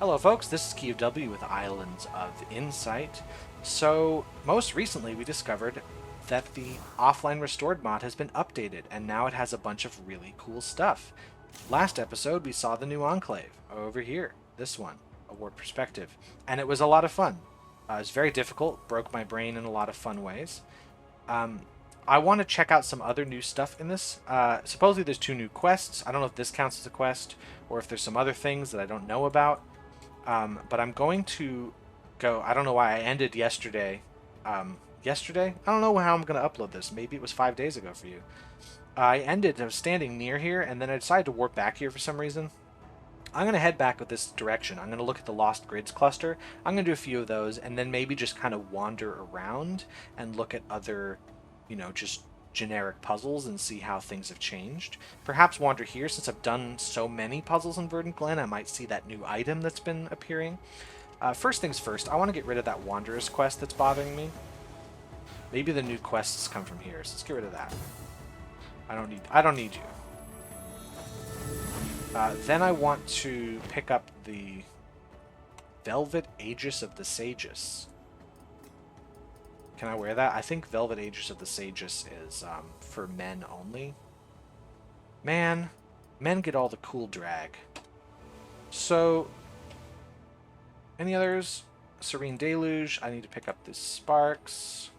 Hello folks, this is KewW with Islands of Insight. So, most recently we discovered that the Offline Restored mod has been updated, and now it has a bunch of really cool stuff. Last episode we saw the new Enclave, over here, this one, a warp perspective, and it was a lot of fun. It was very difficult, broke my brain in a lot of fun ways. Um, I want to check out some other new stuff in this. Supposedly there's 2 new quests. I don't know if this counts as a quest, or if there's some other things that I don't know about. But I'm going to go. I don't know why I ended yesterday. Yesterday? I don't know how I'm going to upload this. Maybe it was 5 days ago for you. I was standing near here, and then I decided to warp back here for some reason. I'm going to head back with this direction. I'm going to look at the Lost Grids cluster. I'm going to do a few of those, and then maybe just kind of wander around and look at other, just generic puzzles and see how things have changed. Perhaps wander here, since I've done so many puzzles in Verdant Glen, I might see that new item that's been appearing. First things first, I want to get rid of that Wanderer's quest that's bothering me. Maybe the new quests come from here, so let's get rid of that. I don't need you. Then I want to pick up the Velvet Aegis of the Sages. Can I wear that? I think Velvet Aegis of the Sages is for men only. Man, men get all the cool drag. So, any others? Serene Deluge. I need to pick up the Sparks.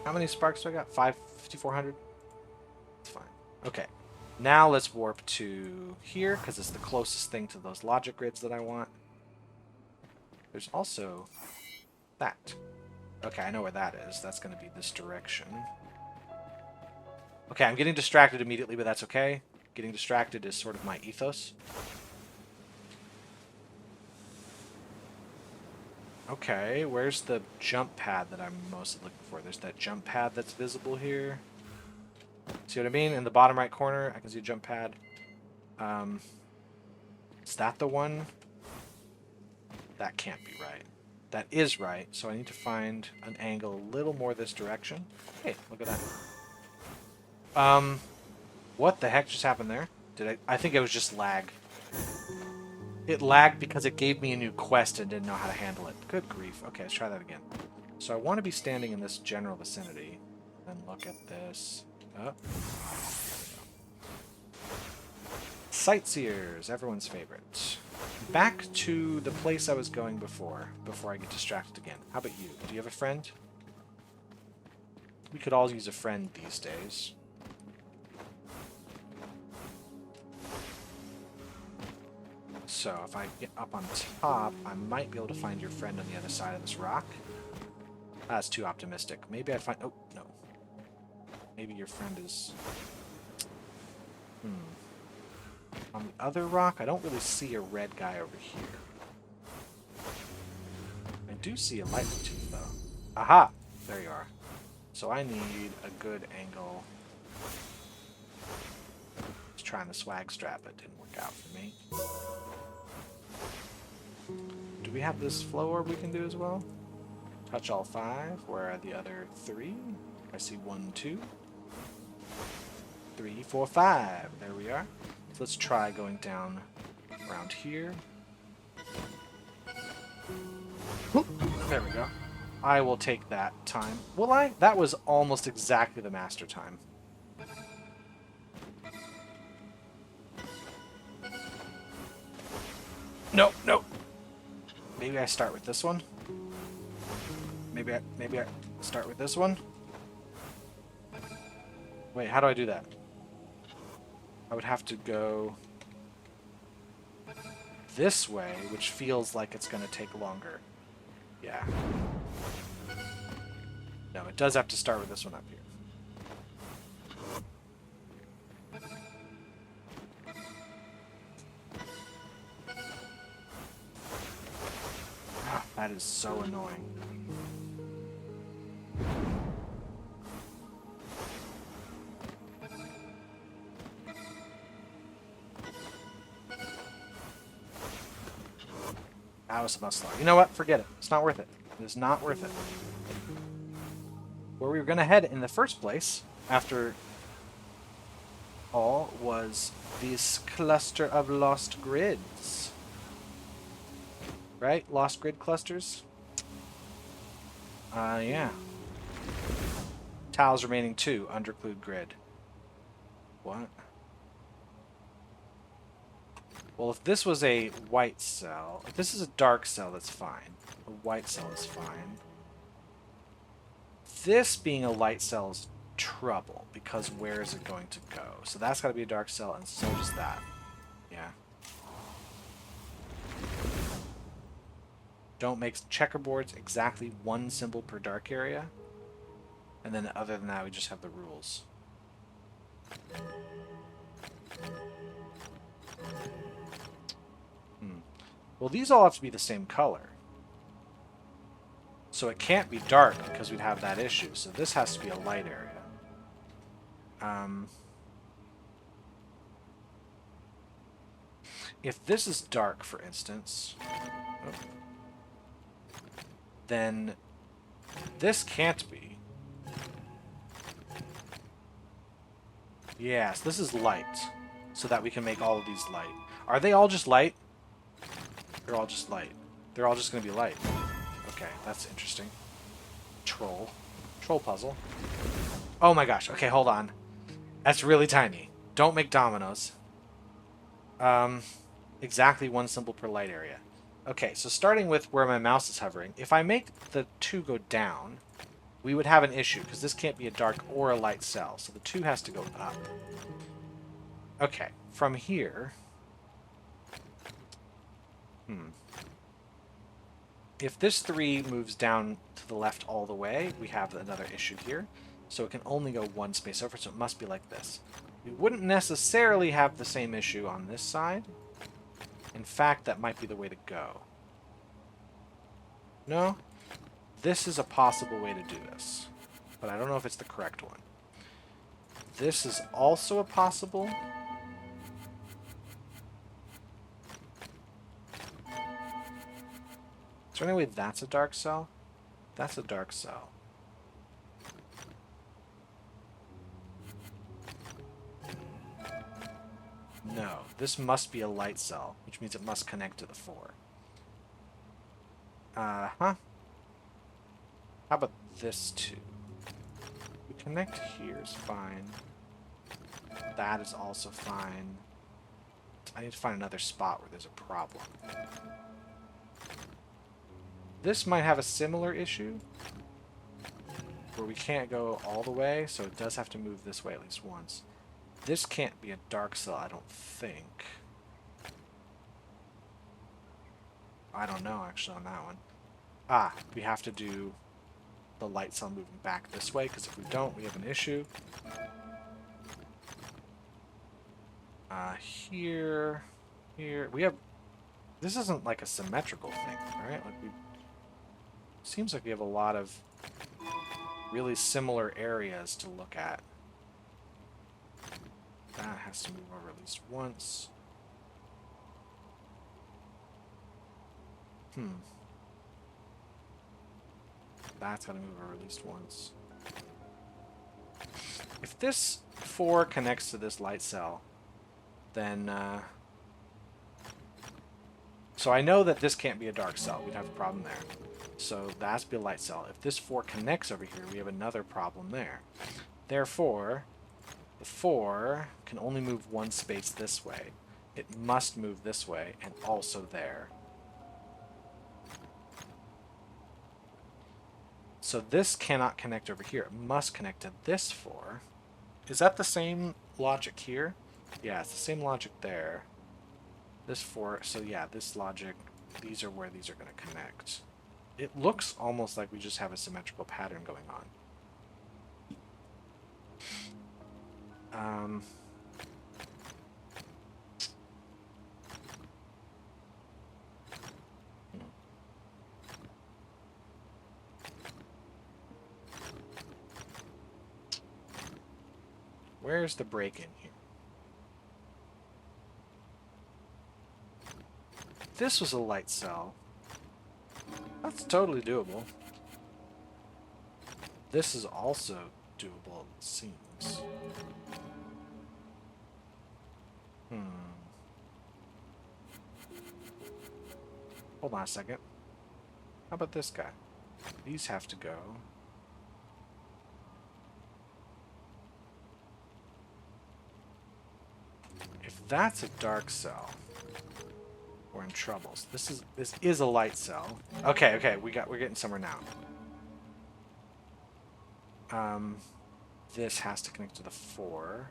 How many Sparks do I got? 5,400? That's fine. Okay. Now let's warp to here, because it's the closest thing to those logic grids that I want. There's also that. Okay, I know where that is. That's going to be this direction. Okay, I'm getting distracted immediately, but that's okay. Getting distracted is sort of my ethos. Okay, where's the jump pad that I'm mostly looking for? There's that jump pad that's visible here. See what I mean? In the bottom right corner, I can see a jump pad. Is that the one? That can't be right. That is right, so I need to find an angle a little more this direction. Hey, look at that. What the heck just happened there? I think it was just lag. It lagged because it gave me a new quest and didn't know how to handle it. Good grief. Okay, let's try that again. So I want to be standing in this general vicinity. Then look at this. Oh. Sightseers, everyone's favorite. Back to the place I was going before I get distracted again. How about you? Do you have a friend? We could all use a friend these days. So if I get up on top, I might be able to find your friend on the other side of this rock. That's too optimistic. Maybe I find... Oh, no. Maybe your friend is... On the other rock, I don't really see a red guy over here. I do see a lightning tooth, though. Aha! There you are. So I need a good angle. Just trying to swag strap, it didn't work out for me. Do we have this flow orb we can do as well? Touch all 5. Where are the other 3? I see 1, 2. 3, 4, 5. There we are. So let's try going down around here. There we go. I will take that time. Will I? That was almost exactly the master time. Nope, nope. Maybe I start with this one. Maybe I start with this one. Wait, how do I do that? I would have to go this way, which feels like it's going to take longer. Yeah. No, it does have to start with this one up here. Ah, that is so annoying. That was about slow. You know what? Forget it. It's not worth it. It is not worth it. Where we were going to head in the first place, after all was this cluster of lost grids. Right? Lost grid clusters? Yeah. Tiles remaining 2, underclude grid. What? Well, if this was a white cell, if this is a dark cell, that's fine. A white cell is fine. This being a light cell is trouble, because where is it going to go? So that's got to be a dark cell, and so does that. Yeah. Don't make checkerboards exactly one symbol per dark area. And then other than that, we just have the rules. Well, these all have to be the same color. So it can't be dark because we'd have that issue. So this has to be a light area. If this is dark, for instance, then this can't be. Yes, this is light, so that we can make all of these light. Are they all just light? They're all just light. They're all just going to be light. Okay, that's interesting. Troll. Troll puzzle. Oh my gosh. Okay, hold on. That's really tiny. Don't make dominoes. Exactly one symbol per light area. Okay, so starting with where my mouse is hovering, if I make the 2 go down, we would have an issue, because this can't be a dark or a light cell, so the 2 has to go up. Okay, from here... If this 3 moves down to the left all the way, we have another issue here. So it can only go one space over, so it must be like this. We wouldn't necessarily have the same issue on this side. In fact, that might be the way to go. No? This is a possible way to do this. But I don't know if it's the correct one. This is also a possible... Is there any way that's a dark cell? That's a dark cell. No, this must be a light cell, which means it must connect to the 4. How about this 2? We connect here is fine. That is also fine. I need to find another spot where there's a problem. This might have a similar issue, where we can't go all the way, so it does have to move this way at least once. This can't be a dark cell, I don't think. I don't know, actually, on that one. Ah, we have to do the light cell moving back this way, because if we don't, we have an issue. Here, we have... This isn't like a symmetrical thing, right? Like we... Seems like we have a lot of really similar areas to look at. That has to move over at least once. That's got to move over at least once. If this 4 connects to this light cell, then... So I know that this can't be a dark cell. We'd have a problem there. So that has to be a light cell. If this 4 connects over here, we have another problem there. Therefore, the 4 can only move one space this way. It must move this way and also there. So this cannot connect over here. It must connect to this 4. Is that the same logic here? Yeah, it's the same logic there. This 4, so yeah, this logic, these are where these are going to connect. It looks almost like we just have a symmetrical pattern going on. Where's the break in here? This was a light cell. That's totally doable. This is also doable, it seems. Hold on a second. How about this guy? These have to go. If that's a dark cell, we're in troubles. This is a light cell. Okay, we're getting somewhere now. This has to connect to the 4.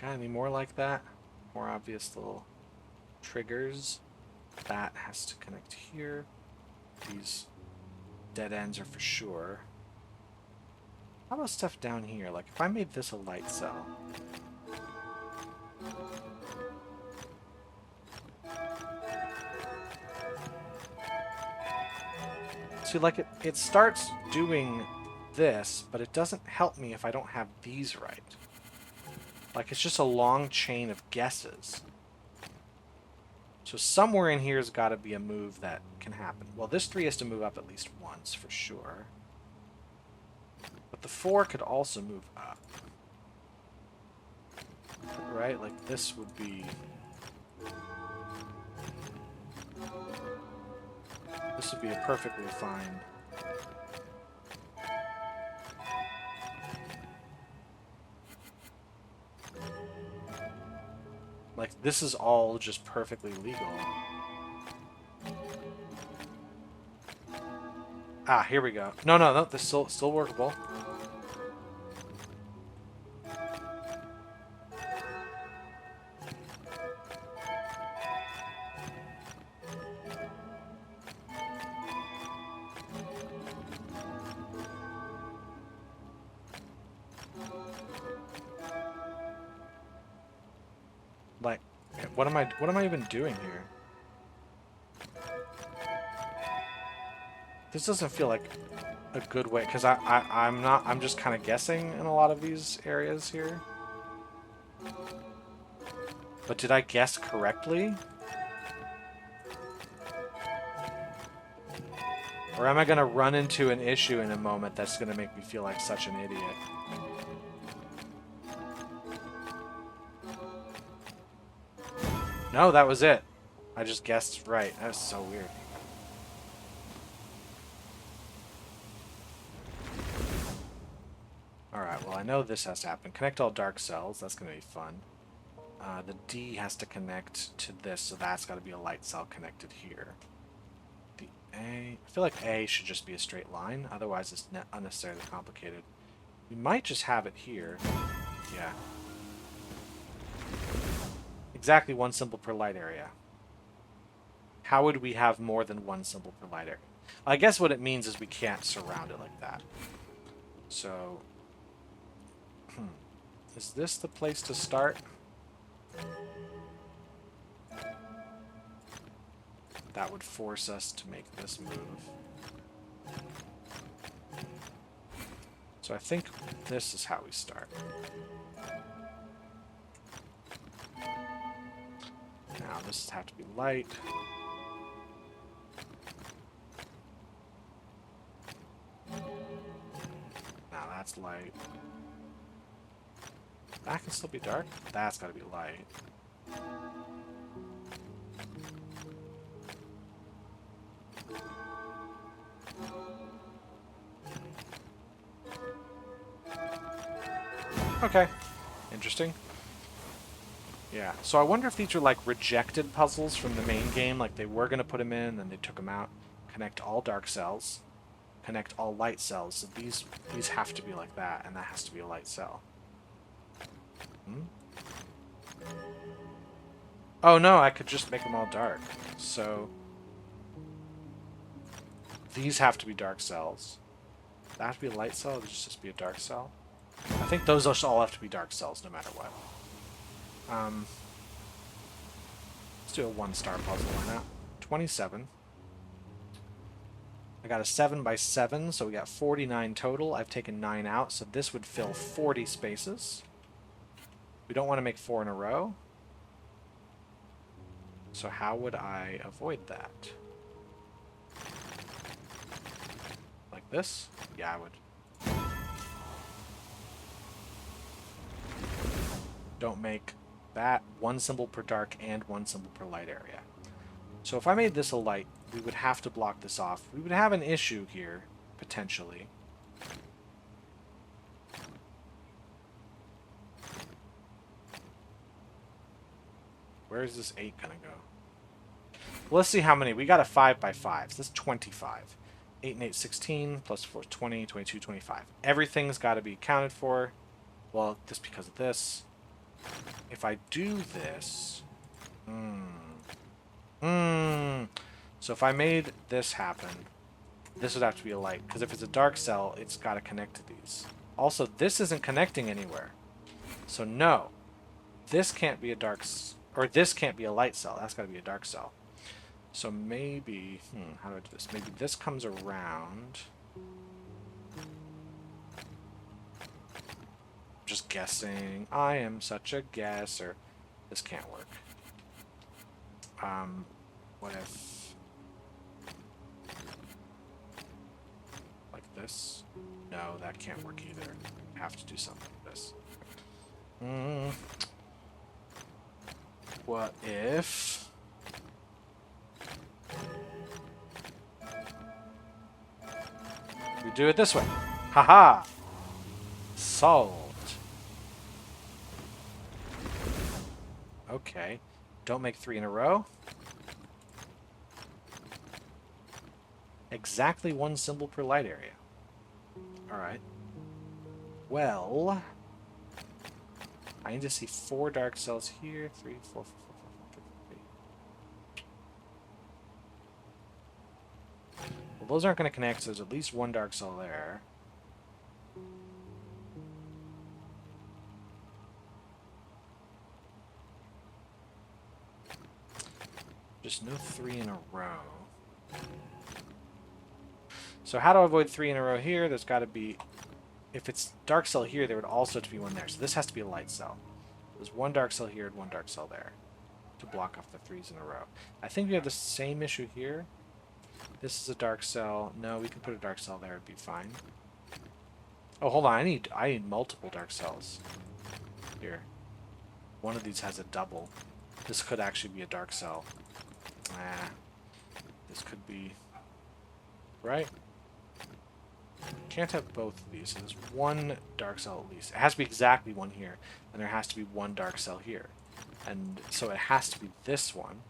Got any more like that? More obvious little triggers. That has to connect here. These dead ends are for sure. How about stuff down here? Like if I made this a light cell. See, like it starts doing this, but it doesn't help me if I don't have these right. Like it's just a long chain of guesses. So somewhere in here has got to be a move that can happen. Well, this 3 has to move up at least once for sure. But the 4 could also move up. Right? Like this would be... This would be a perfectly fine... Like, this is all just perfectly legal. Ah, here we go. No, this is still workable. Like, what am I even doing here? This doesn't feel like a good way, because I'm just kind of guessing in a lot of these areas here. But did I guess correctly? Or am I going to run into an issue in a moment that's going to make me feel like such an idiot? No, that was it. I just guessed right. That was so weird. Alright, well I know this has to happen. Connect all dark cells. That's going to be fun. The D has to connect to this, so that's got to be a light cell connected here. The A... I feel like A should just be a straight line. Otherwise it's unnecessarily complicated. We might just have it here. Yeah. Exactly one symbol per light area. How would we have more than one symbol per light area? I guess what it means is we can't surround it like that. So... Is this the place to start? That would force us to make this move. So I think this is how we start. Now this has to be light. Now that's light. That can still be dark. That's got to be light. Okay. Interesting. Yeah, so I wonder if these are like rejected puzzles from the main game, like they were going to put them in, then they took them out. Connect all dark cells. Connect all light cells. So these have to be like that, and that has to be a light cell. Oh no, I could just make them all dark. So these have to be dark cells. That have to be a light cell, or does just be a dark cell? I think those all have to be dark cells no matter what. Let's do a 1-star puzzle, why not? 27. I got a 7 by 7, so we got 49 total. I've taken 9 out, so this would fill 40 spaces. We don't want to make 4 in a row. So how would I avoid that? Like this? Yeah, I would. Don't make that one symbol per dark and one symbol per light area. So if I made this a light, we would have to block this off. We would have an issue here, potentially. Where is this 8 gonna go? Well, let's see how many. We got a 5 by 5, so that's 25. 8 and 8, 16, plus 4 is 20, 22, 25. Everything's got to be accounted for. Well, just because of this. If I do this... So if I made this happen, this would have to be a light. Because if it's a dark cell, it's got to connect to these. Also, this isn't connecting anywhere. So no. This can't be a dark... Or this can't be a light cell. That's got to be a dark cell. So maybe... how do I do this? Maybe this comes around... Just guessing. I am such a guesser. This can't work. What if... like this? No, that can't work either. I have to do something like this. What if... we do it this way? Haha! Solved. Okay. Don't make 3 in a row. Exactly 1 symbol per light area. Alright. Well... I need to see 4 dark cells here. 3, 4, 4, 4, 4, 5, 3. Well, those aren't going to connect, so there's at least 1 dark cell there. Just no 3 in a row. So how do I avoid 3 in a row here? There's got to be... If it's dark cell here, there would also have to be 1 there. So this has to be a light cell. There's 1 dark cell here and 1 dark cell there to block off the 3s in a row. I think we have the same issue here. This is a dark cell. No, we can put a dark cell there. It'd be fine. Oh, hold on. I need multiple dark cells. Here. One of these has a double. This could actually be a dark cell. This could be... right? Can't have both of these. So there's 1 dark cell at least. It has to be exactly 1 here. And there has to be 1 dark cell here. And so it has to be this one.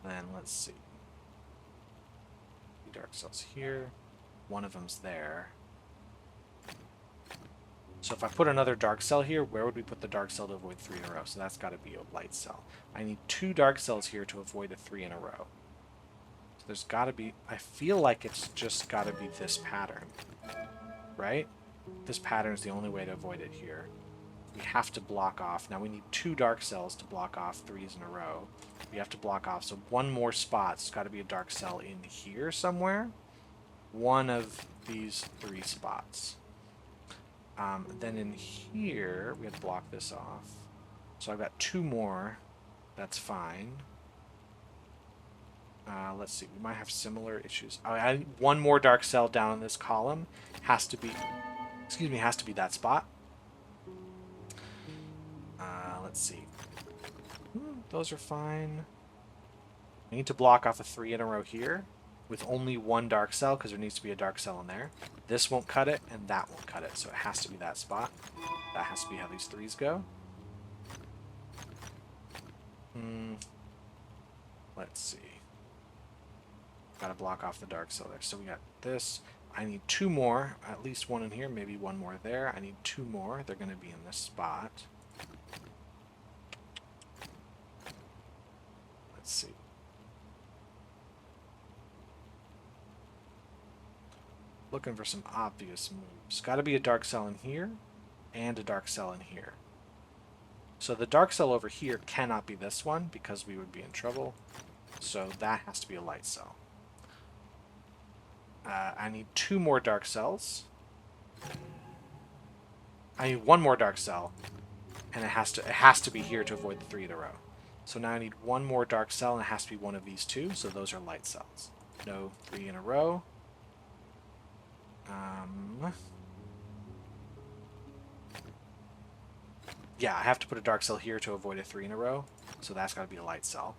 Then let's see. 2 dark cells here. 1 of them's there. So if I put another dark cell here, where would we put the dark cell to avoid 3 in a row? So that's got to be a light cell. I need 2 dark cells here to avoid a 3 in a row. So there's got to be... I feel like it's just got to be this pattern. Right? This pattern is the only way to avoid it here. We have to block off. Now we need 2 dark cells to block off 3s in a row. We have to block off. So 1 more spot. It's got to be a dark cell in here somewhere. 1 of these 3 spots. Then in here, we have to block this off. So I've got 2 more. That's fine. Let's see. We might have similar issues. I need 1 more dark cell down in this column. Has to be... excuse me, has to be that spot. Let's see. Those are fine. I need to block off a 3 in a row here with only 1 dark cell because there needs to be a dark cell in there. This won't cut it, and that won't cut it, so it has to be that spot. That has to be how these 3s go. Let's see. Gotta block off the dark cell there. So we got this. I need 2 more. At least 1 in here, maybe 1 more there. I need 2 more. They're going to be in this spot. Let's see. Looking for some obvious moves. Got to be a dark cell in here and a dark cell in here. So the dark cell over here cannot be this one because we would be in trouble. So that has to be a light cell. I need 2 more dark cells. I need 1 more dark cell, and it has to be here to avoid the 3 in a row. So now I need one more dark cell, and it has to be one of these two, so those are light cells. No 3 in a row. Yeah, I have to put a dark cell here to avoid a 3 in a row, so that's got to be a light cell.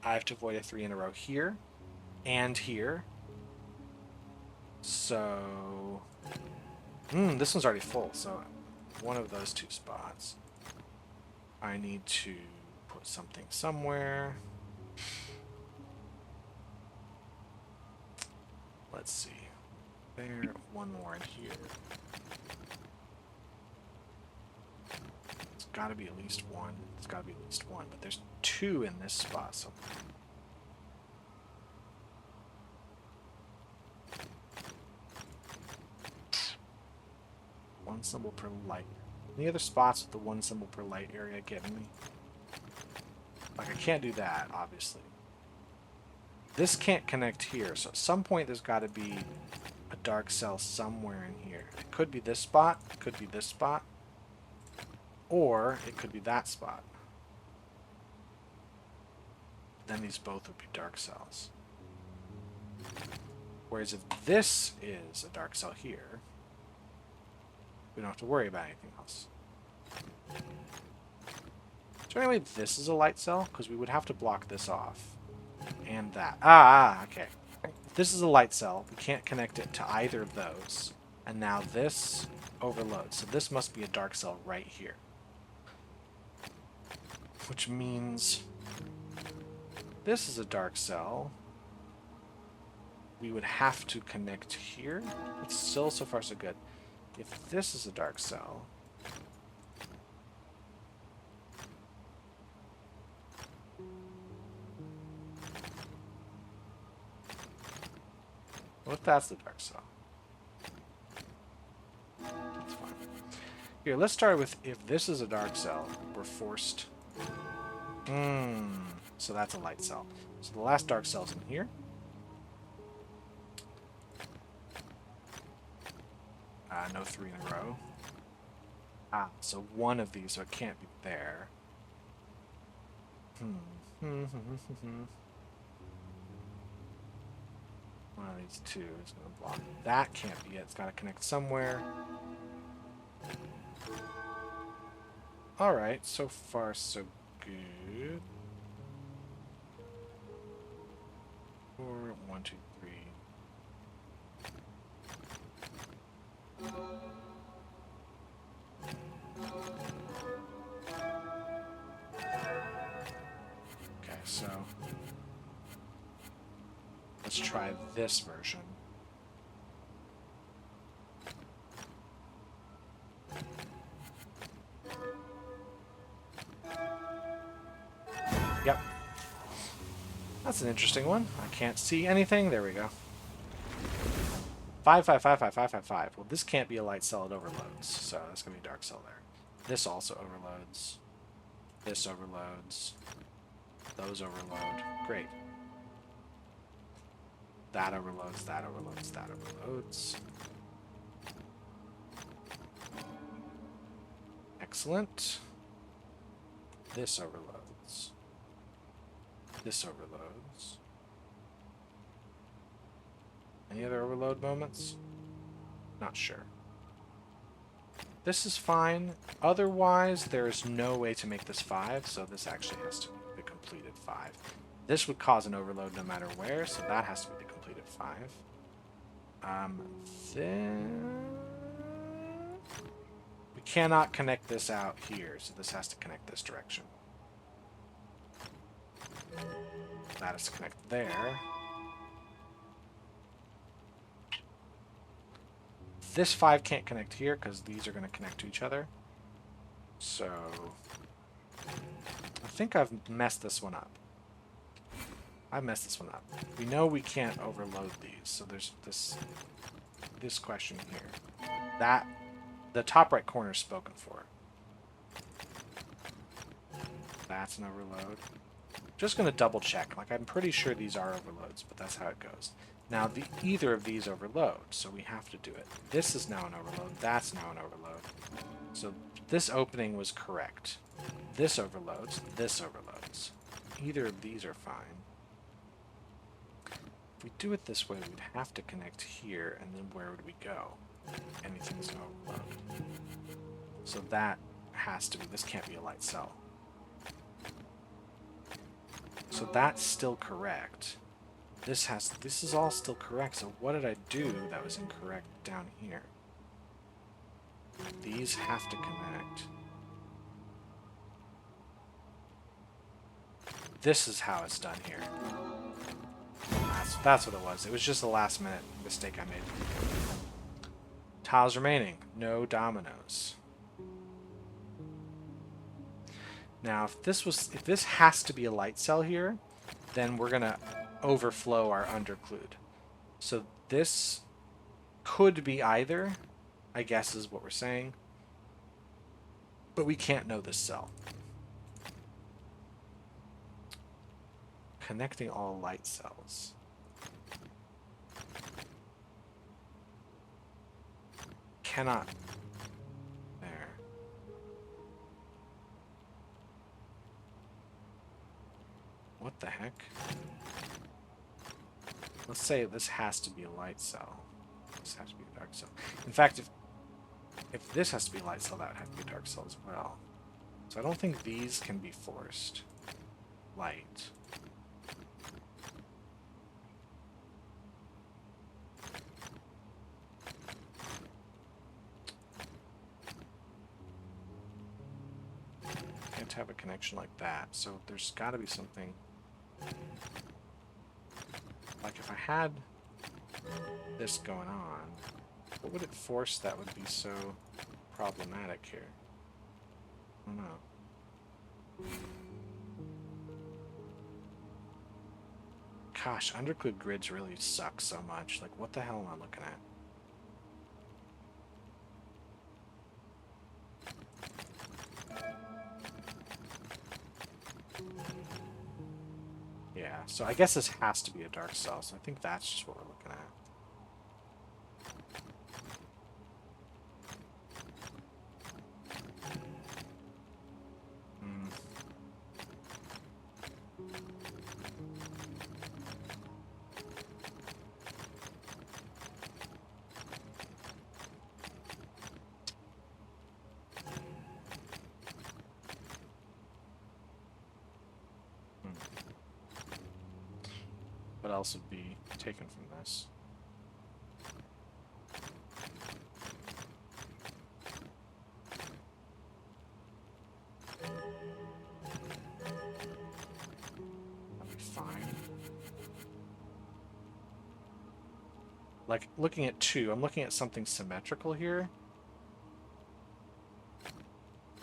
I have to avoid a 3 in a row here and here. So this one's already full, so one of those two spots. I need to put something somewhere. Let's see. There, one more in here. It's got to be at least one. It's got to be at least one, but there's two in this spot somewhere. One symbol per light. Any other spots with the one symbol per light area getting me? Like, I can't do that, obviously. This can't connect here, so at some point there's got to be a dark cell somewhere in here. It could be this spot, it could be this spot, or it could be that spot. Then these both would be dark cells. Whereas if this is a dark cell here, we don't have to worry about anything else. Is there any way this is a light cell? Because we would have to block this off. And that. Okay. If this is a light cell, we can't connect it to either of those. And now this overloads. So this must be a dark cell right here. Which means this is a dark cell. We would have to connect here. It's still so far so good. If this is a dark cell, what if that's the dark cell? That's fine. Here, let's start with if this is a dark cell, we're forced. So that's a light cell. So the last dark cell's in here. No 3 in a row. So one of these, so it can't be there. One of these two is going to block. That can't be it. It's got to connect somewhere. Alright, so far so good. 1, 2, 3. Okay, so let's try this version. Yep. That's an interesting one. I can't see anything. There we go. 5, 5, 5, 5, 5, 5, 5. Well, this can't be a light cell. It overloads. So that's going to be a dark cell there. This also overloads. This overloads. Those overload. Great. That overloads. That overloads. That overloads. Excellent. This overloads. This overloads. Any other overload moments? Not sure. This is fine. Otherwise, there is no way to make this 5, so this actually has to be the completed 5. This would cause an overload no matter where, so that has to be the completed 5. Then we cannot connect this out here, so this has to connect this direction. That has to connect there. This 5 can't connect here because these are going to connect to each other. So I think I've messed this one up. I messed this one up. We know we can't overload these, so there's this question here. That the top right corner is spoken for. That's an overload. Just going to double check. Like, I'm pretty sure these are overloads, but that's how it goes. Now, either of these overload, so we have to do it. This is now an overload. That's now an overload. So this opening was correct. this overloads, this overloads. Either of these are fine. If we do it this way, we'd have to connect here, and then where would we go? Anything's gonna overload. So that has to be, this can't be a light cell. So that's still correct. This is all still correct, so what did I do that was incorrect down here? These have to connect. This is how it's done here. That's what it was. It was just a last minute mistake I made. Tiles remaining. No dominoes. Now, if this has to be a light cell here, then we're gonna overflow our underclude. So this could be either, I guess is what we're saying. But we can't know this cell. Connecting all light cells. Cannot. There. What the heck? Let's say this has to be a light cell. This has to be a dark cell. In fact, if this has to be a light cell, that would have to be a dark cell as well. So I don't think these can be forced light. Can't have a connection like that, so there's got to be something. Like if I had this going on, what would it force that would be so problematic here? I don't know. Gosh, underclude grids really suck so much. Like, what the hell am I looking at? Yeah, so I guess this has to be a dark cell, so I think that's just what we're looking at. What else would be taken from this? That'd be fine. Like, looking at two, I'm looking at something symmetrical here.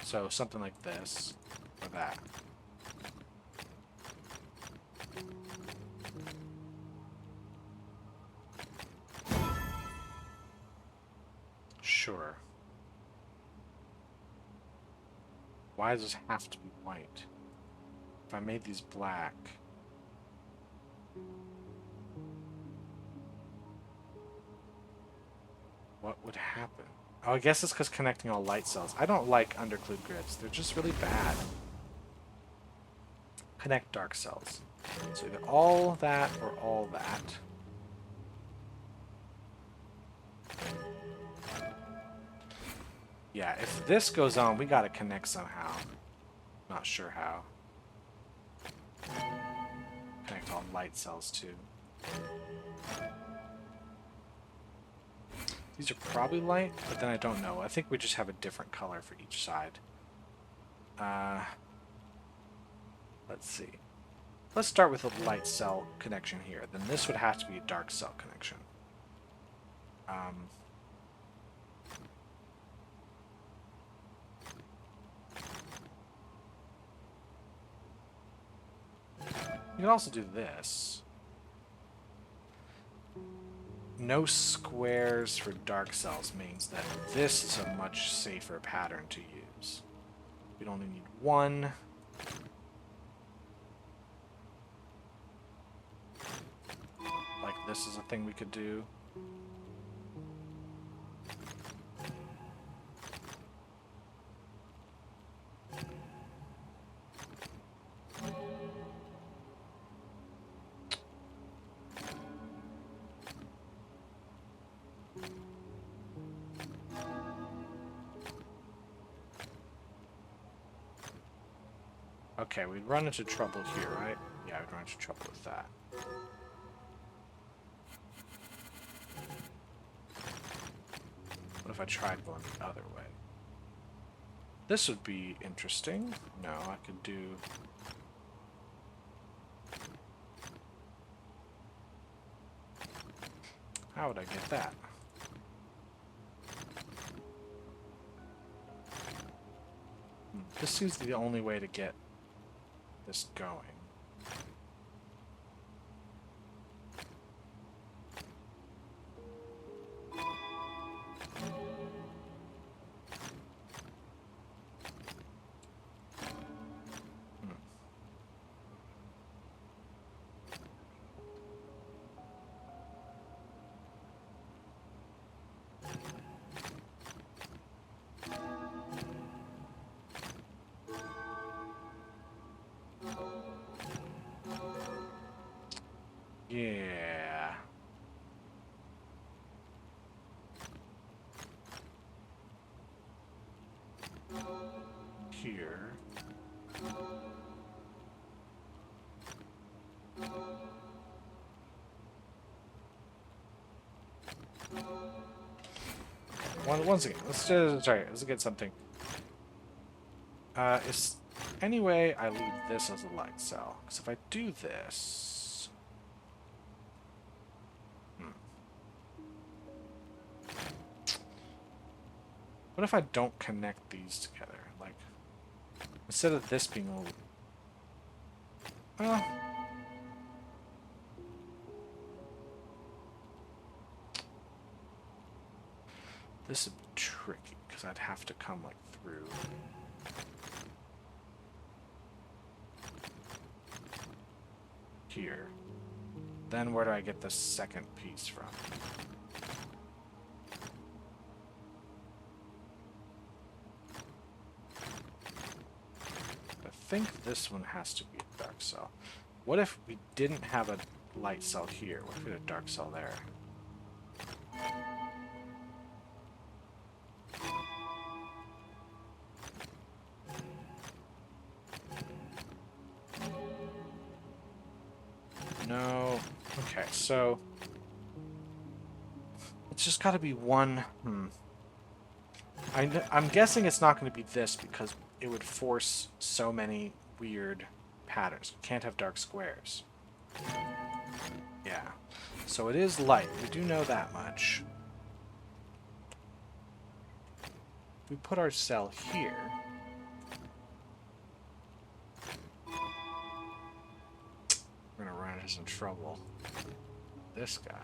So, something like this, or that. Sure. Why does this have to be white? If I made these black... what would happen? Oh, I guess it's because connecting all light cells. I don't like underclude grids. They're just really bad. Connect dark cells. So either all that or all that. Yeah, if this goes on, we gotta connect somehow. Not sure how. Connect all light cells too. These are probably light, but then I don't know. I think we just have a different color for each side. Let's see. Let's start with a light cell connection here. Then this would have to be a dark cell connection. You can also do this. No squares for dark cells means that this is a much safer pattern to use. We'd only need one. Like this is a thing we could do. Okay, we'd run into trouble here, right? Yeah, we'd run into trouble with that. What if I tried going the other way? This would be interesting. No, I could do... How would I get that? This seems the only way to get this going. Yeah. Here. Once again, let's get something. Is any way I leave this as a light cell? Because if I do this... What if I don't connect these together? Like, instead of this being a... Well... This would be tricky, because I'd have to come, like, through... Here. Then where do I get the second piece from? I think this one has to be a dark cell. What if we didn't have a light cell here? What if we had a dark cell there? No. Okay, so... It's just gotta be one... I'm guessing it's not going to be this because it would force so many weird patterns. You can't have dark squares. Yeah. So it is light. We do know that much. If we put our cell here... We're going to run into some trouble. This guy.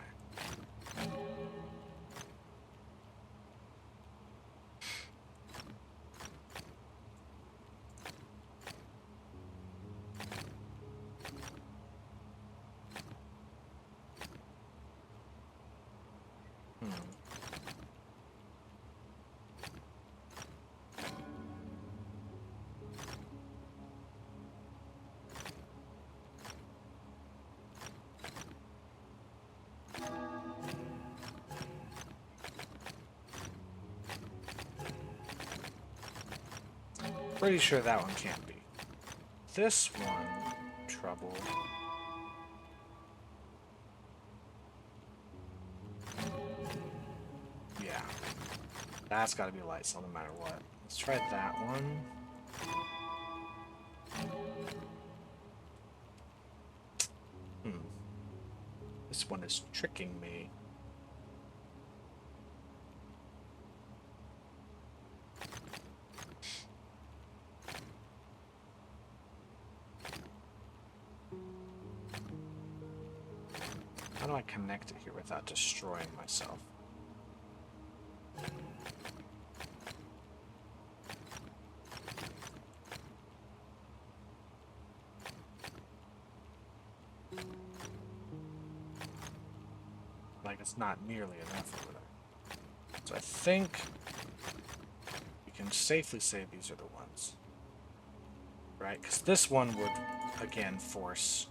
Pretty sure that one can't be. This one, trouble. Yeah. That's gotta be a light cell no matter what. Let's try that one. This one is tricking me. How do I connect it here without destroying myself? Like, it's not nearly enough over there. So I think we can safely say these are the ones. Right? Because this one would, again, force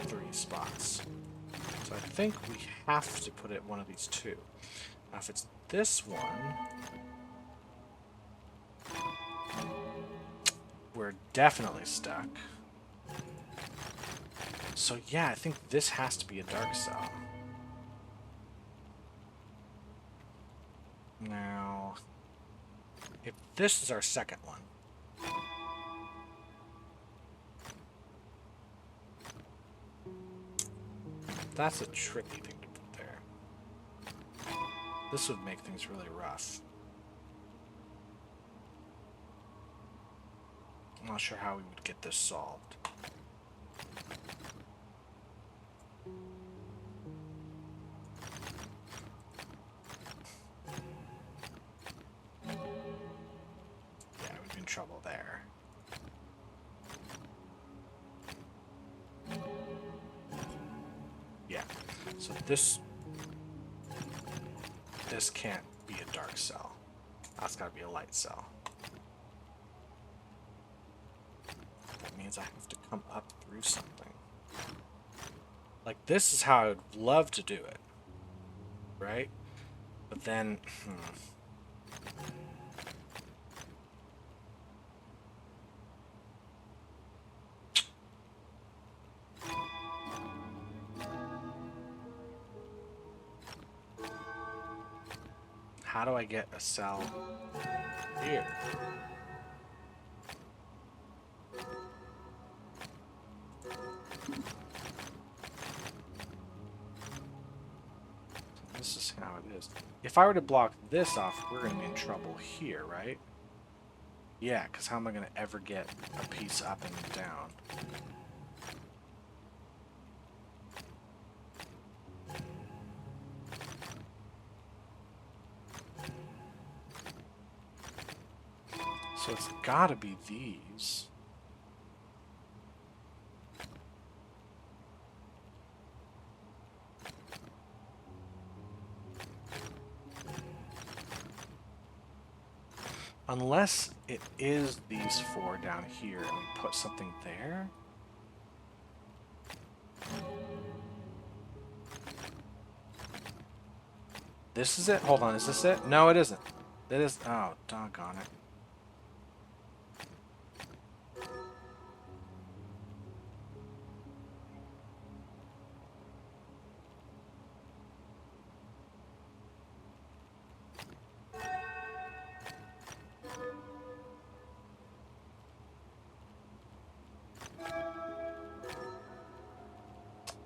3 spots. So I think we have to put it one of these two. Now if it's this one... we're definitely stuck. So yeah, I think this has to be a dark cell. Now, if this is our second one, that's a tricky thing to put there. This would make things really rough. I'm not sure how we would get this solved. Yeah, we'd be in trouble there. Yeah, so this can't be a dark cell. That's gotta be a light cell. That means I have to come up through something. Like, this is how I would love to do it. Right? But then, how do I get a cell here? This is how it is. If I were to block this off, we're going to be in trouble here, right? Yeah, because how am I going to ever get a piece up and down? So it's got to be these. Unless it is these four down here and we put something there. This is it? Hold on, is this it? No, it isn't. It is. Oh, doggone it.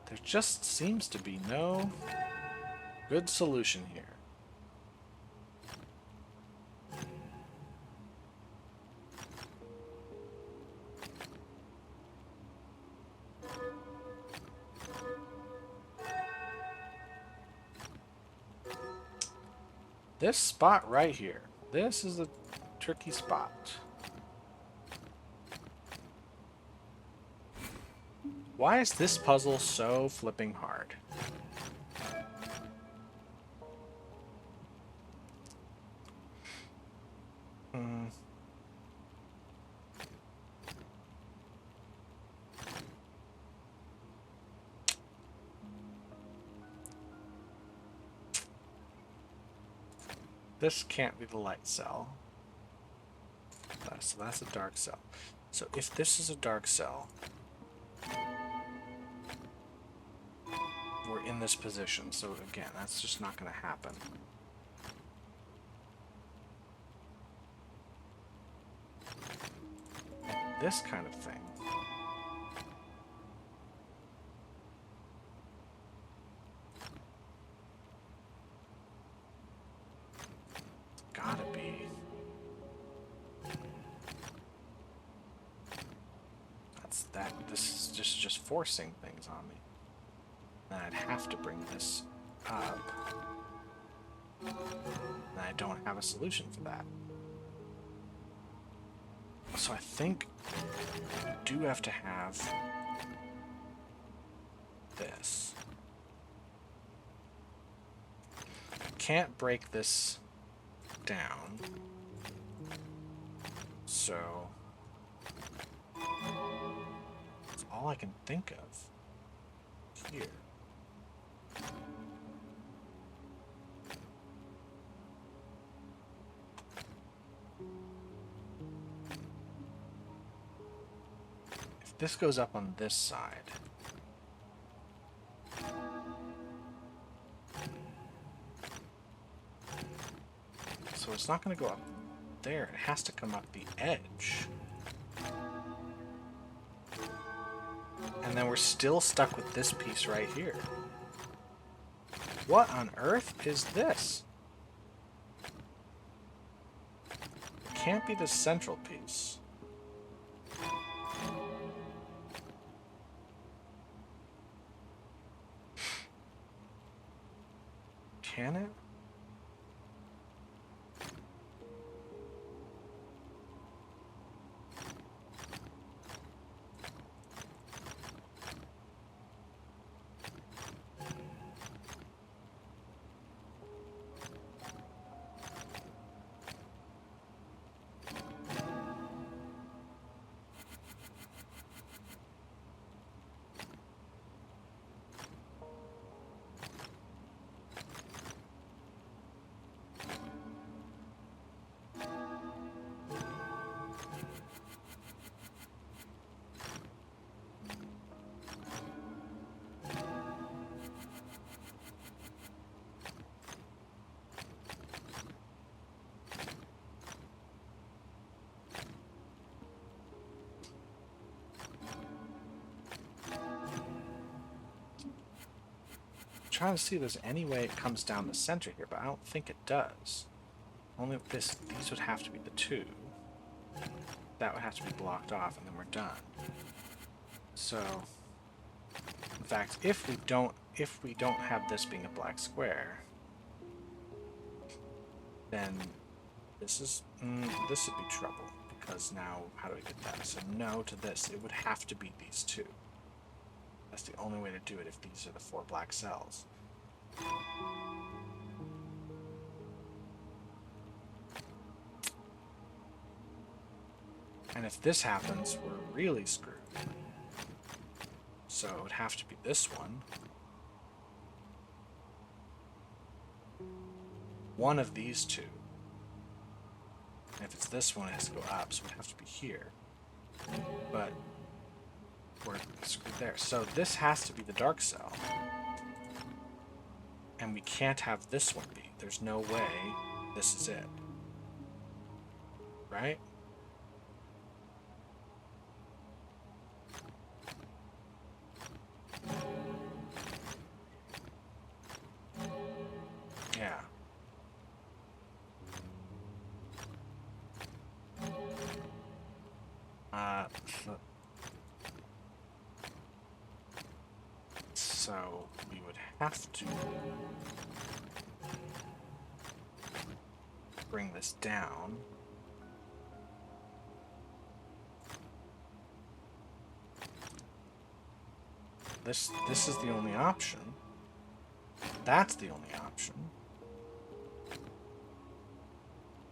There just seems to be no good solution here. This spot right here. This is a tricky spot. Why is this puzzle so flipping hard? This can't be the light cell. So that's a dark cell. So if this is a dark cell, we're in this position. So again, that's just not going to happen. This kind of thing. It's gotta be. This is just forcing things on me. And I'd have to bring this up. And I don't have a solution for that. So I think I do have to have this. I can't break this down. So that's all I can think of here. this goes up on this side. So it's not going to go up there. It has to come up the edge. And then we're still stuck with this piece right here. What on earth is this? It can't be the central piece. Can it? Trying to see if there's any way it comes down the center here, but I don't think it does. Only if these would have to be the two. That would have to be blocked off, and then we're done. So, in fact, if we don't have this being a black square, then this would be trouble, because now how do we get that? So no to this. It would have to be these two. That's the only way to do it if these are the 4 black cells. And if this happens, we're really screwed. So it would have to be this one. One of these two. And if it's this one, it has to go up, so it would have to be here. But we're screwed there. So this has to be the dark cell. And we can't have this one be. There's no way this is it. Right? Yeah. So we would have to bring this down. This is the only option. That's the only option.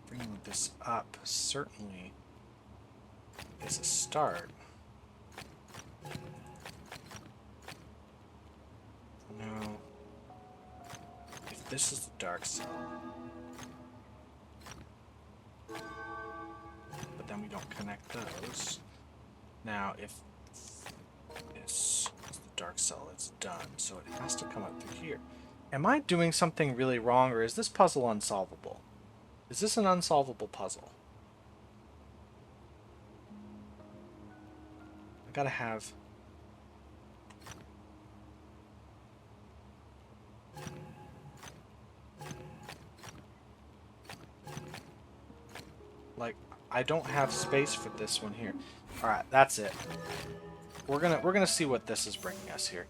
Bringing this up certainly is a start. No. If this is the dark cell, but then we don't connect those. Now, if this is the dark cell, it's done, so it has to come up through here. Am I doing something really wrong, or is this puzzle unsolvable? Is this an unsolvable puzzle? I gotta have... Like, I don't have space for this one here. Alright, that's it. We're gonna see what this is bringing us here.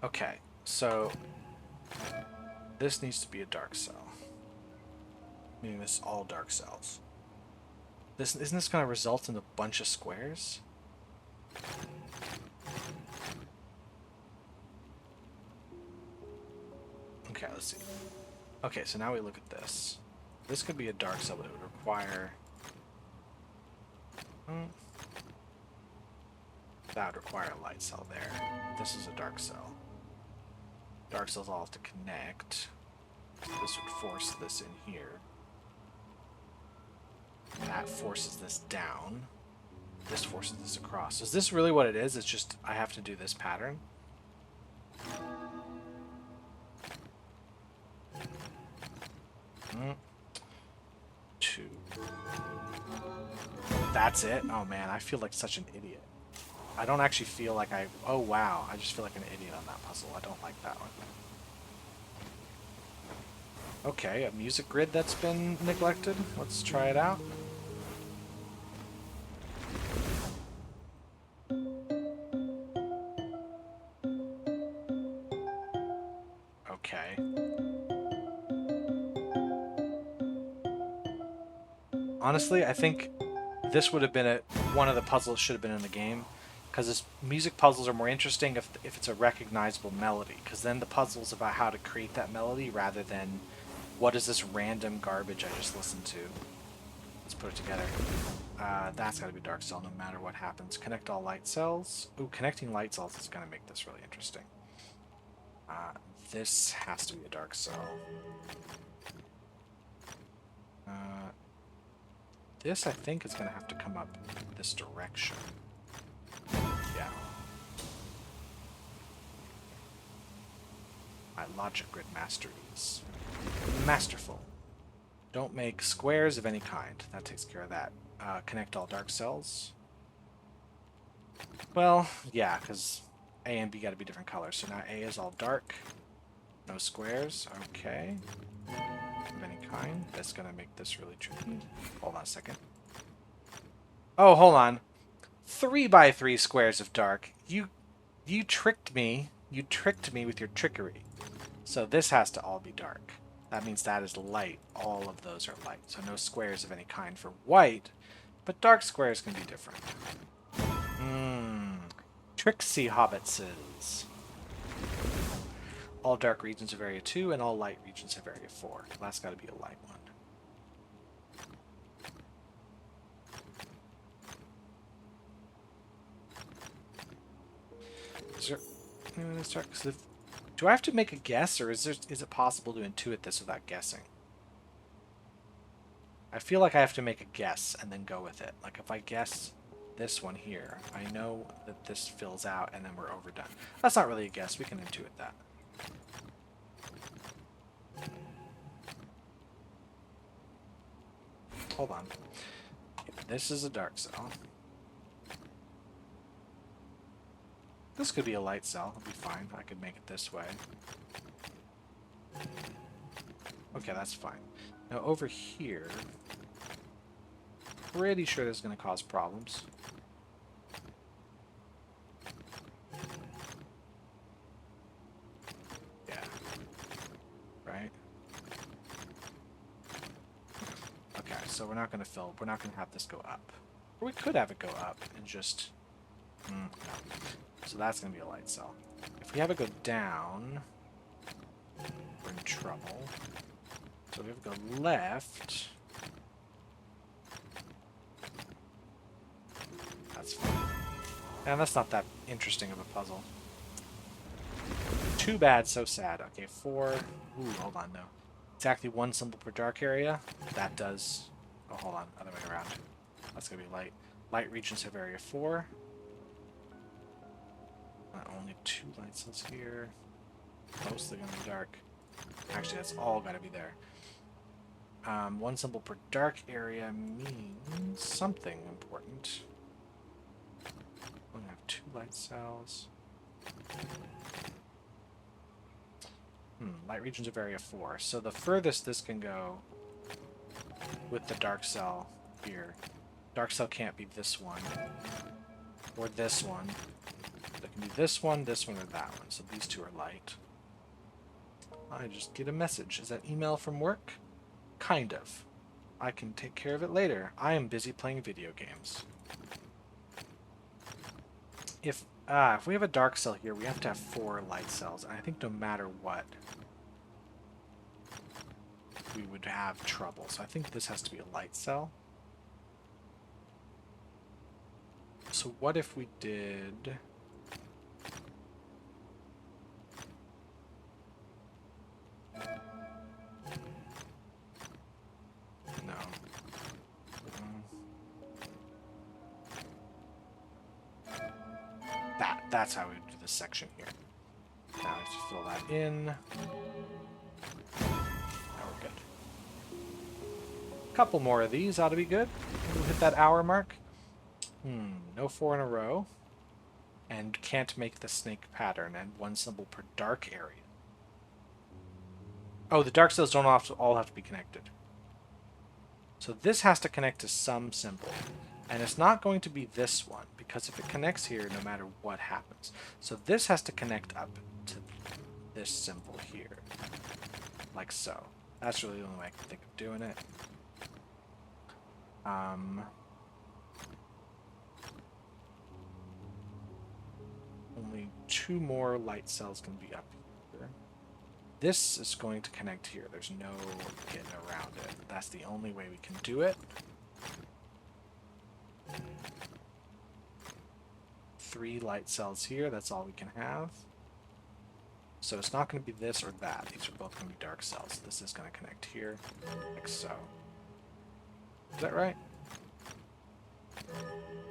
Okay, so this needs to be a dark cell. Meaning this is all dark cells. Isn't this gonna result in a bunch of squares? Okay, let's see. Okay, so now we look at this. This could be a dark cell, but it would require... that would require a light cell there. This is a dark cell. Dark cells all have to connect. This would force this in here. That forces this down. this forces this across. Is this really what it is? It's just I have to do this pattern? Two. That's it? Oh man, I feel like such an idiot. I don't actually feel like I... Oh wow, I just feel like an idiot on that puzzle. I don't like that one. Okay, a music grid that's been neglected. Let's try it out. Okay. Honestly, I think this would have been one of the puzzles should have been in the game, because music puzzles are more interesting if it's a recognizable melody, because then the puzzle's about how to create that melody rather than what is this random garbage I just listened to. Let's put it together. That's got to be dark cell no matter what happens. Connect all light cells. Ooh, connecting light cells is going to make this really interesting. This has to be a dark cell. This, I think, is going to have to come up this direction. Yeah. My logic grid masteries. Masterful. Don't make squares of any kind. That takes care of that. Connect all dark cells. Well, yeah, because A and B got to be different colors. So now A is all dark. No squares. Okay. Of any kind. That's going to make this really tricky. Hold on a second. Oh, hold on. 3 by 3 squares of dark. You tricked me. You tricked me with your trickery. So this has to all be dark. That means that is light. All of those are light. So no squares of any kind for white, but dark squares can be different. Tricksy hobbitses. All dark regions have area 2, and all light regions have area 4. That's got to be a light one. Is there... Let's start, 'cause do I have to make a guess, or is it possible to intuit this without guessing? I feel like I have to make a guess and then go with it. Like if I guess this one here, I know that this fills out and then we're overdone. That's not really a guess. We can intuit that. Hold on. This is a dark cell. This could be a light cell. It'll be fine. I could make it this way. Okay, that's fine. Now over here, pretty sure this is going to cause problems. Yeah. Right? Okay, so we're not going to fill, we're not going to have this go up. Or we could have it go up and just... no. So that's going to be a light cell. If we have it go down, we're in trouble. So if we have it go left, that's fine. And that's not that interesting of a puzzle. Too bad, so sad. Okay, 4. Ooh, hold on, no. Exactly 1 symbol per dark area. That does... Oh, hold on. Other way around. That's going to be light. Light regions have area 4. Only 2 light cells here. Mostly going to be dark. Actually, that's all got to be there. 1 symbol per dark area means something important. We're going to have 2 light cells. Light regions of area 4. So the furthest this can go with the dark cell here. Dark cell can't be this one. Or this one. It can be this one, or that one. So these 2 are light. I just get a message. Is that email from work? Kind of. I can take care of it later. I am busy playing video games. If we have a dark cell here, we have to have 4 light cells. And I think no matter what, we would have trouble. So I think this has to be a light cell. So what if we did... No. That's how we do this section here. Now let's fill that in. Now we're good. A couple more of these ought to be good. We'll hit that hour mark. No 4 in a row. And can't make the snake pattern, and 1 symbol per dark area. Oh, the dark cells don't all have to be connected. So this has to connect to some symbol. And it's not going to be this one, because if it connects here, no matter what happens. So this has to connect up to this symbol here. Like so. That's really the only way I can think of doing it. Only 2 more light cells can be up here. This is going to connect here. There's no getting around it. That's the only way we can do it. 3 light cells here. That's all we can have. So it's not going to be this or that. These are both going to be dark cells. This is going to connect here, like so. Is that right?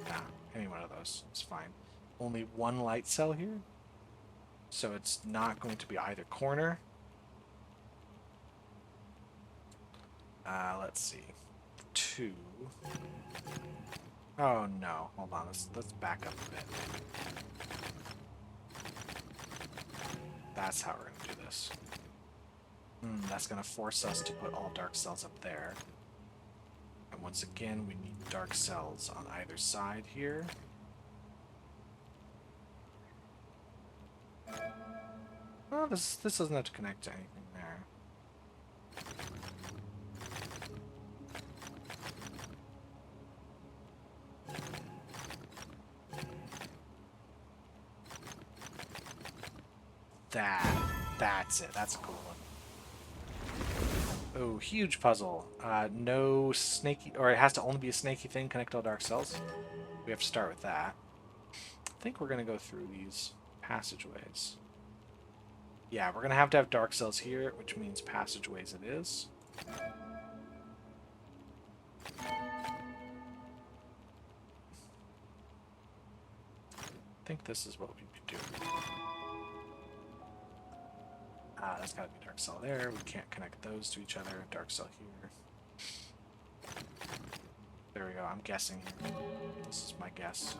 Nah, any one of those is fine. Only 1 light cell here. So it's not going to be either corner. Let's see. 2. Oh no, hold on, let's back up a bit. That's how we're going to do this. That's going to force us to put all dark cells up there. And once again, we need dark cells on either side here. Oh, this doesn't have to connect to anything there. That's it. That's a cool one. Oh, huge puzzle. No snaky, or it has to only be a snaky thing, connect all dark cells. We have to start with that. I think we're going to go through these passageways. Yeah, we're going to have dark cells here, which means passageways it is. I think this is what we'd be doing. That's got to be dark cell there. We can't connect those to each other. Dark cell here. There we go. I'm guessing here. This is my guess.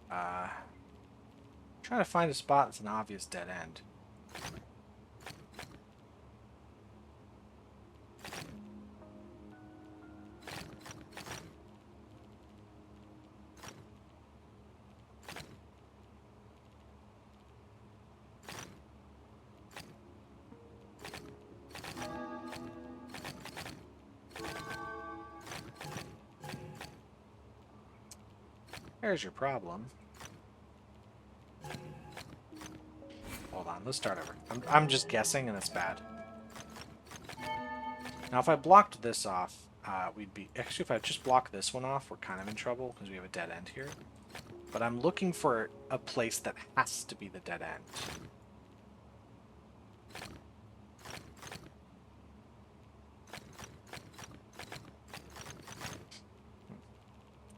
Trying to find a spot that's an obvious dead end. There's your problem. Hold on, let's start over. I'm just guessing, and it's bad. Now, if I blocked this off, we'd be... Actually, if I just block this one off, we're kind of in trouble, because we have a dead end here. But I'm looking for a place that has to be the dead end.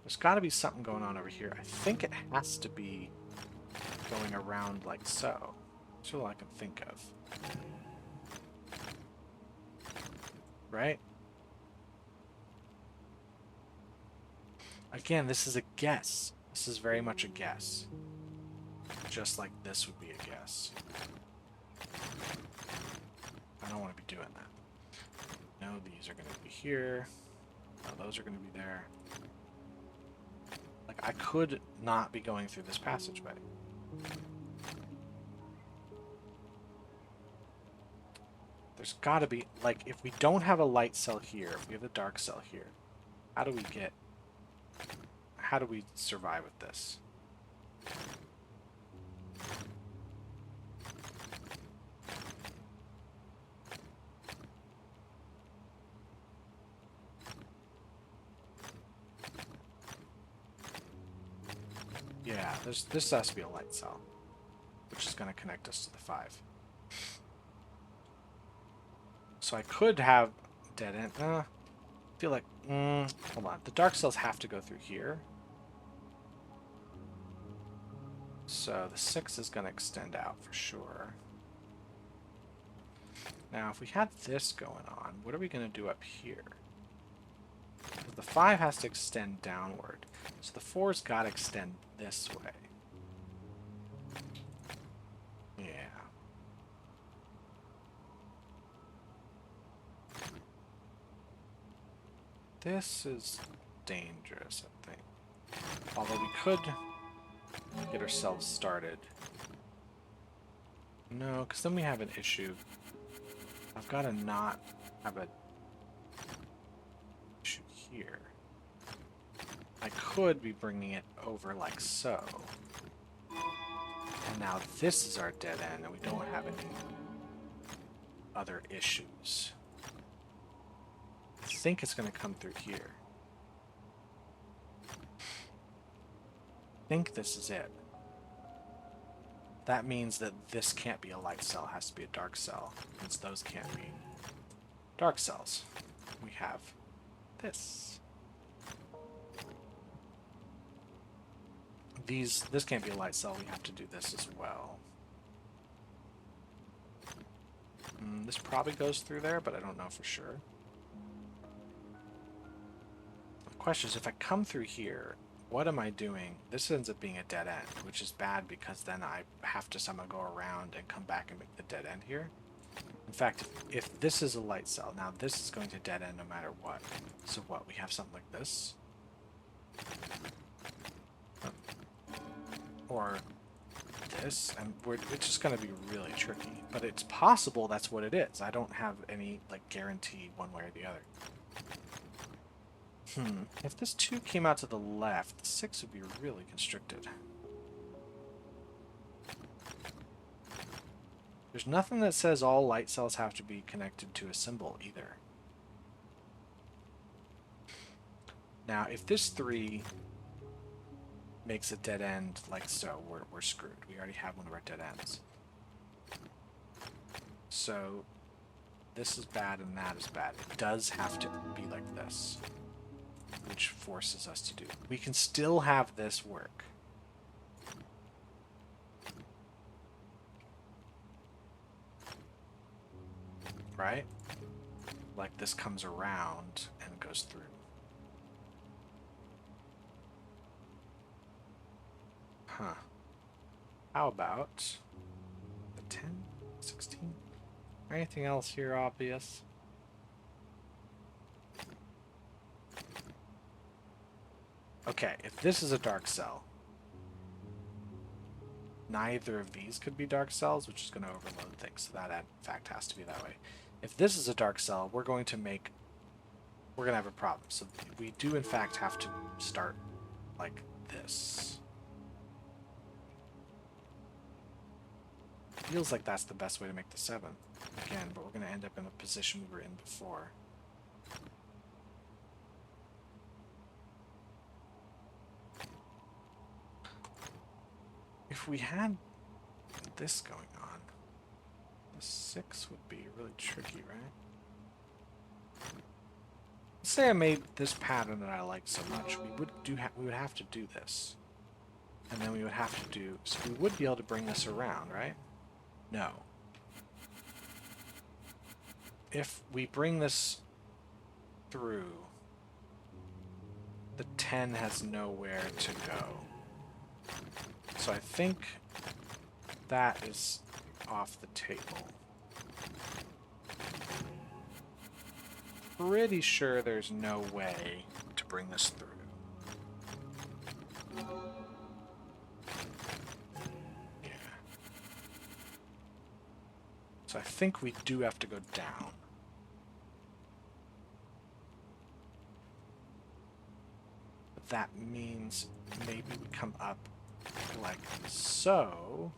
There's got to be something going on over here. I think it has to be going around like so. That's all I can think of. Right? Again, this is a guess. This is very much a guess. Just like this would be a guess. I don't want to be doing that. No, these are going to be here. No, those are going to be there. Like, I could not be going through this passageway. There's got to be, like, if we don't have a light cell here, if we have a dark cell here, how do we survive with this? Yeah, this has to be a light cell, which is going to connect us to the 5. So I could have dead end. I feel like, hold on. The dark cells have to go through here. So the 6 is going to extend out for sure. Now, if we had this going on, what are we going to do up here? The 5 has to extend downward, so the 4's got to extend this way. Yeah. This is dangerous, I think. Although we could get ourselves started. No, because then we have an issue. I've got to not have a issue here. I could be bringing it over like so. And now this is our dead end, and we don't have any other issues. I think it's going to come through here. I think this is it. That means that this can't be a light cell, it has to be a dark cell, since those can't be dark cells. We have this. This can't be a light cell, we have to do this as well. This probably goes through there, but I don't know for sure. The question is, if I come through here, what am I doing? This ends up being a dead end, which is bad because then I have to somehow go around and come back and make the dead end here. In fact, if this is a light cell, now this is going to dead end no matter what. So what, we have something like this? Or this, and it's just going to be really tricky. But it's possible that's what it is. I don't have any like guarantee one way or the other. If this 2 came out to the left, the 6 would be really constricted. There's nothing that says all light cells have to be connected to a symbol either. Now, if this 3 makes a dead end like so, we're screwed. We already have one of our dead ends. So this is bad and that is bad. It does have to be like this, which forces us to do. We can still have this work. Right? Like this comes around and goes through. Huh. How about the 10, 16? Anything else here obvious? Okay, if this is a dark cell, neither of these could be dark cells, which is going to overload things. So that, in fact, has to be that way. If this is a dark cell, we're going to have a problem. So we do, in fact, have to start like this. Feels like that's the best way to make the 7. Again, but we're going to end up in the position we were in before. If we had this going on, the 6 would be really tricky, right? Let's say I made this pattern that I like so much. We would have to do this, and then we would have to do. So we would be able to bring this around, right? No. If we bring this through, the 10 has nowhere to go. So I think that is off the table. Pretty sure there's no way to bring this through. Yeah. So I think we do have to go down. But that means maybe we come up like so.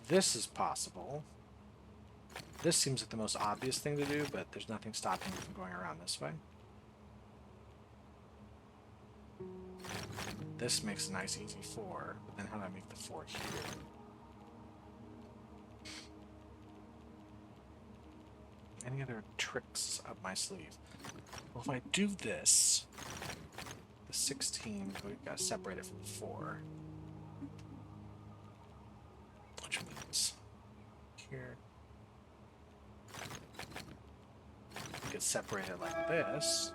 This is possible. This seems like the most obvious thing to do, but there's nothing stopping me from going around this way. This makes a nice easy 4, but then how do I make the 4 here? Any other tricks up my sleeve? Well, if I do this, the 16, but we've got to separate it from 4. Which means here we could separate it like this.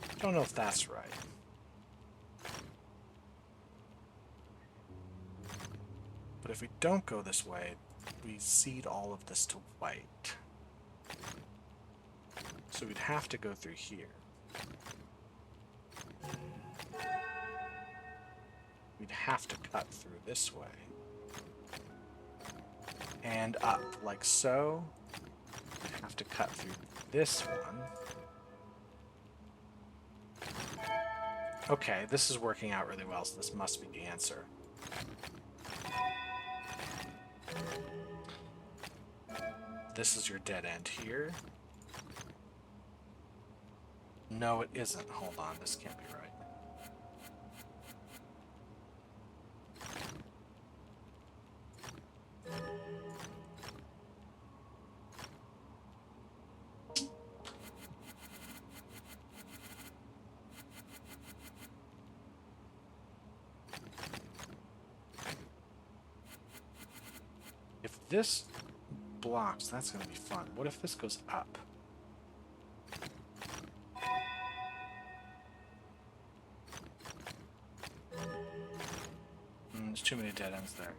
I don't know if that's right. But if we don't go this way, we seed all of this to white. So we'd have to go through here. We'd have to cut through this way. And up, like so. We'd have to cut through this one. Okay, this is working out really well, so this must be the answer. This is your dead end here. No, it isn't. Hold on, this can't be right. If this blocks, that's going to be fun. What if this goes up? There's too many dead ends there.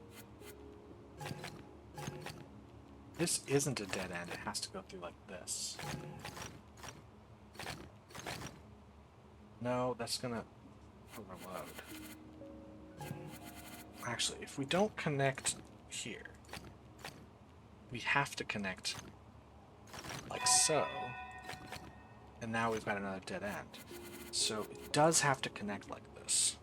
This isn't a dead end. It has to go through like this. No, that's going to overload. Actually, if we don't connect here, we have to connect like so, and now we've got another dead end. So it does have to connect like this.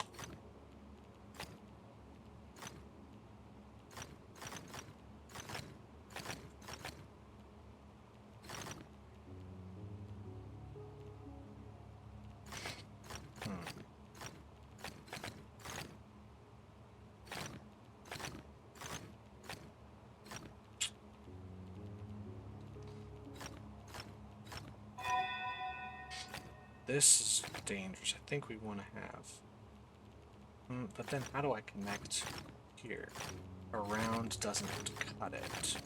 This is dangerous. I think we want to have... but then how do I connect here? Around doesn't cut it.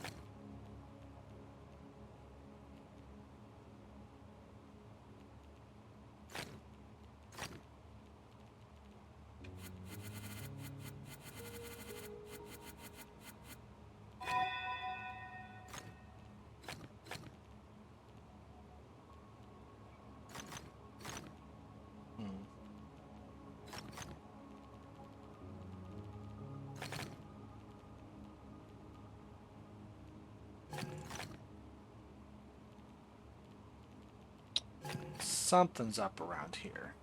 Something's up around here.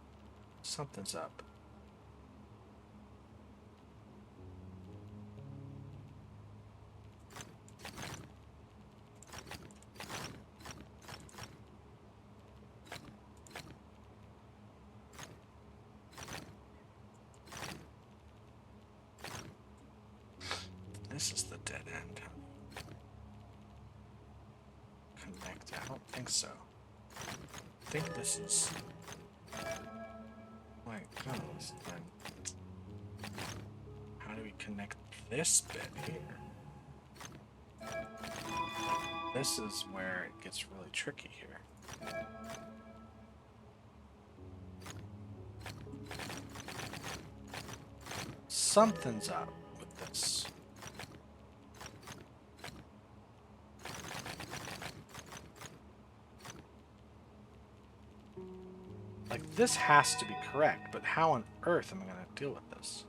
Something's up. This is the dead end. Connect? I don't think so. I think this is... Like, goes, then... How do we connect this bit here? This is where it gets really tricky here. Something's up with this. Like, this has to be correct, but how on earth am I going to deal with this?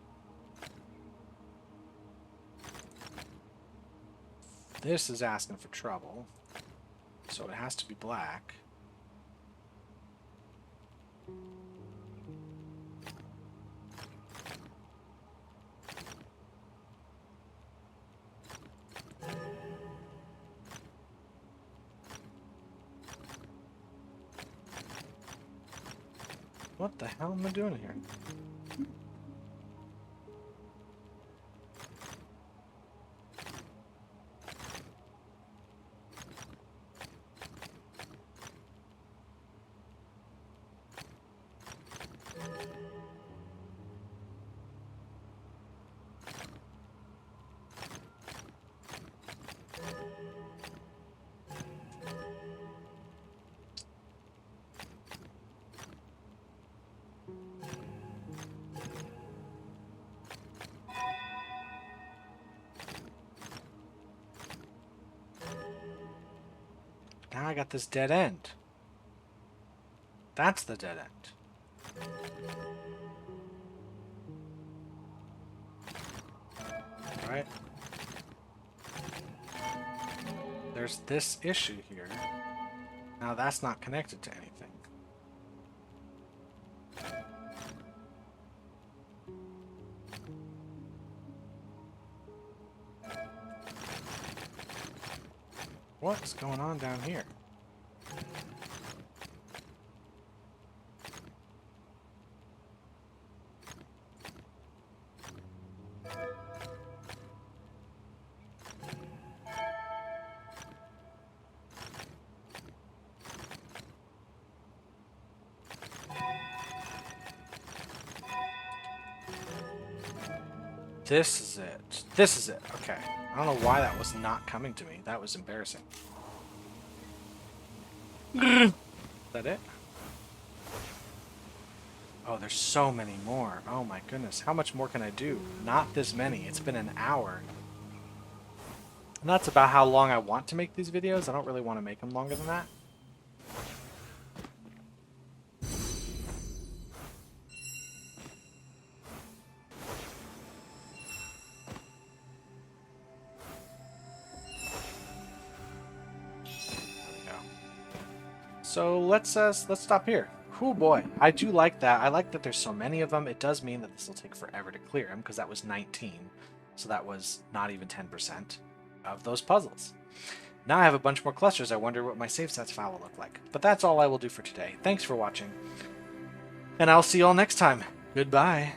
This is asking for trouble, so it has to be black. What the hell am I doing here? Now I got this dead end. That's the dead end. Right? There's this issue here. Now that's not connected to anything. What's going on down here? This is it. This is it. Okay. I don't know why that was not coming to me. That was embarrassing. Is that it? Oh, there's so many more. Oh my goodness. How much more can I do? Not this many. It's been an hour. And that's about how long I want to make these videos. I don't really want to make them longer than that. So let's stop here. Oh boy, I do like that. I like that there's so many of them. It does mean that this will take forever to clear them because that was 19. So that was not even 10% of those puzzles. Now I have a bunch more clusters. I wonder what my save stats file will look like. But that's all I will do for today. Thanks for watching. And I'll see you all next time. Goodbye.